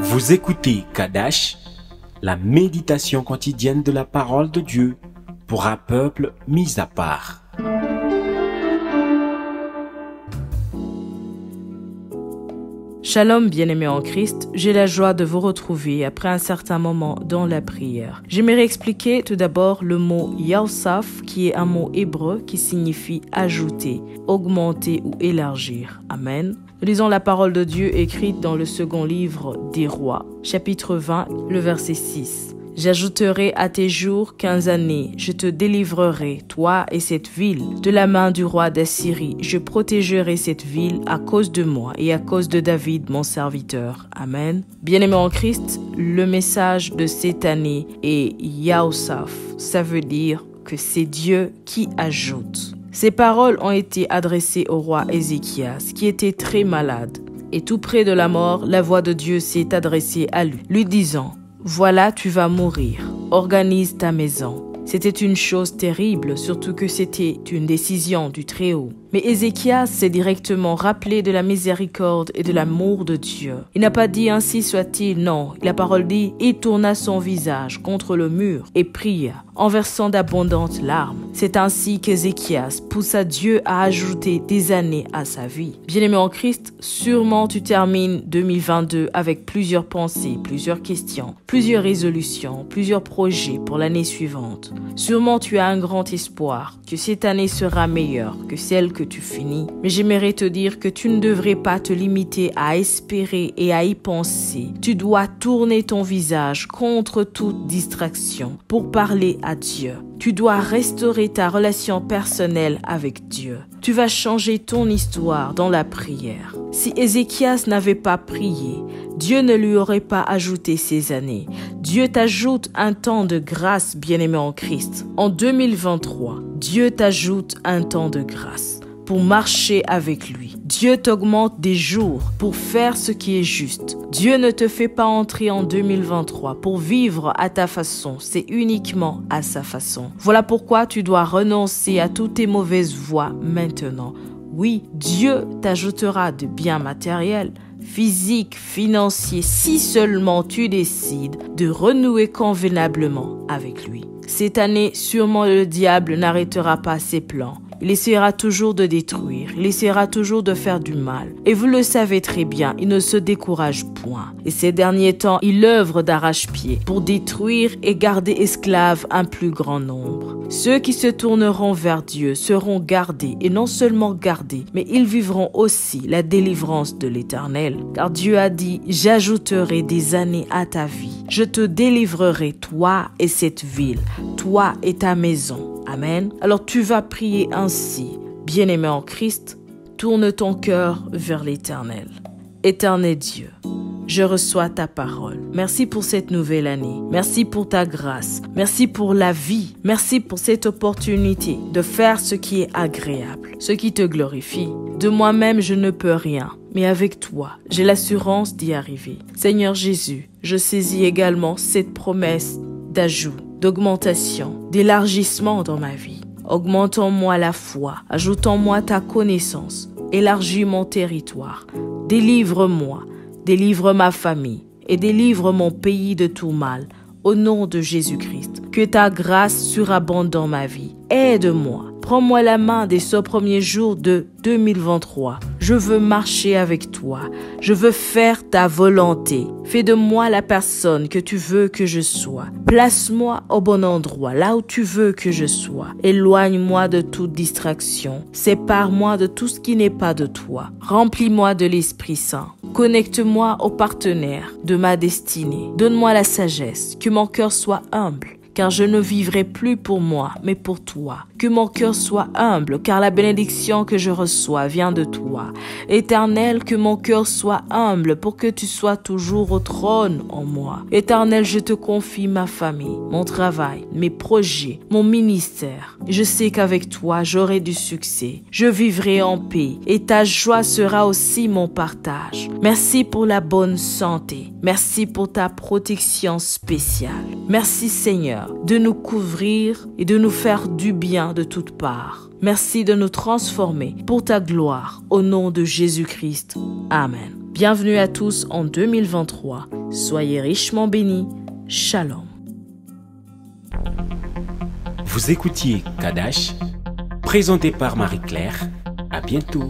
Vous écoutez Kadash, la méditation quotidienne de la parole de Dieu pour un peuple mis à part. Shalom bien-aimés en Christ, j'ai la joie de vous retrouver après un certain moment dans la prière. J'aimerais expliquer tout d'abord le mot Yawsaf qui est un mot hébreu qui signifie ajouter, augmenter ou élargir. Amen. Nous lisons la parole de Dieu écrite dans le second livre des Rois, chapitre 20, le verset 6. J'ajouterai à tes jours 15 années, je te délivrerai, toi et cette ville, de la main du roi d'Assyrie. Je protégerai cette ville à cause de moi et à cause de David, mon serviteur. Amen. Bien-aimés en Christ, le message de cette année est Yawsaf. Ça veut dire que c'est Dieu qui ajoute. Ces paroles ont été adressées au roi Ézéchias, qui était très malade. Et tout près de la mort, la voix de Dieu s'est adressée à lui, lui disant: voilà, tu vas mourir. Organise ta maison. C'était une chose terrible, surtout que c'était une décision du Très-Haut. Mais Ézéchias s'est directement rappelé de la miséricorde et de l'amour de Dieu. Il n'a pas dit ainsi soit-il, non. La parole dit, il tourna son visage contre le mur et pria, en versant d'abondantes larmes. C'est ainsi qu'Ézéchias poussa Dieu à ajouter des années à sa vie. Bien-aimé en Christ, sûrement tu termines 2022 avec plusieurs pensées, plusieurs questions, plusieurs résolutions, plusieurs projets pour l'année suivante. Sûrement tu as un grand espoir que cette année sera meilleure que celle que tu finis. Mais j'aimerais te dire que tu ne devrais pas te limiter à espérer et à y penser. Tu dois tourner ton visage contre toute distraction pour parler à Dieu. Tu dois restaurer ta relation personnelle avec Dieu. Tu vas changer ton histoire dans la prière. Si Ézéchias n'avait pas prié, Dieu ne lui aurait pas ajouté ces années. Dieu t'ajoute un temps de grâce, bien-aimé en Christ. En 2023, Dieu t'ajoute un temps de grâce pour marcher avec lui. Dieu t'augmente des jours pour faire ce qui est juste. Dieu ne te fait pas entrer en 2023 pour vivre à ta façon, c'est uniquement à sa façon. Voilà pourquoi tu dois renoncer à toutes tes mauvaises voies maintenant. Oui, Dieu t'ajoutera de biens matériels, physiques, financiers, si seulement tu décides de renouer convenablement avec lui. Cette année, sûrement le diable n'arrêtera pas ses plans. Il essaiera toujours de détruire, il essaiera toujours de faire du mal. Et vous le savez très bien, il ne se décourage point. Et ces derniers temps, il œuvre d'arrache-pied pour détruire et garder esclaves un plus grand nombre. Ceux qui se tourneront vers Dieu seront gardés, et non seulement gardés, mais ils vivront aussi la délivrance de l'Éternel. Car Dieu a dit, j'ajouterai des années à ta vie. Je te délivrerai, toi et cette ville, toi et ta maison. Amen. Alors tu vas prier ainsi. Bien-aimé en Christ, tourne ton cœur vers l'Éternel. Éternel Dieu, je reçois ta parole. Merci pour cette nouvelle année. Merci pour ta grâce. Merci pour la vie. Merci pour cette opportunité de faire ce qui est agréable, ce qui te glorifie. De moi-même, je ne peux rien, mais avec toi, j'ai l'assurance d'y arriver. Seigneur Jésus, je saisis également cette promesse d'ajout, d'augmentation, d'élargissement dans ma vie. Augmente en moi la foi, ajoute en moi ta connaissance, élargis mon territoire, délivre-moi, délivre ma famille et délivre mon pays de tout mal, au nom de Jésus-Christ. Que ta grâce surabonde dans ma vie. Aide-moi. Prends-moi la main dès ce premier jour de 2023. Je veux marcher avec toi. Je veux faire ta volonté. Fais de moi la personne que tu veux que je sois. Place-moi au bon endroit, là où tu veux que je sois. Éloigne-moi de toute distraction. Sépare-moi de tout ce qui n'est pas de toi. Remplis-moi de l'Esprit Saint. Connecte-moi aux partenaires de ma destinée. Donne-moi la sagesse, que mon cœur soit humble. Car je ne vivrai plus pour moi, mais pour toi. Que mon cœur soit humble, car la bénédiction que je reçois vient de toi. Éternel, que mon cœur soit humble, pour que tu sois toujours au trône en moi. Éternel, je te confie ma famille, mon travail, mes projets, mon ministère. Je sais qu'avec toi, j'aurai du succès. Je vivrai en paix, et ta joie sera aussi mon partage. Merci pour la bonne santé. Merci pour ta protection spéciale. Merci Seigneur de nous couvrir et de nous faire du bien de toutes parts. Merci de nous transformer pour ta gloire au nom de Jésus-Christ. Amen. Bienvenue à tous en 2023. Soyez richement bénis. Shalom. Vous écoutiez Kadash, présenté par Marie-Claire. À bientôt.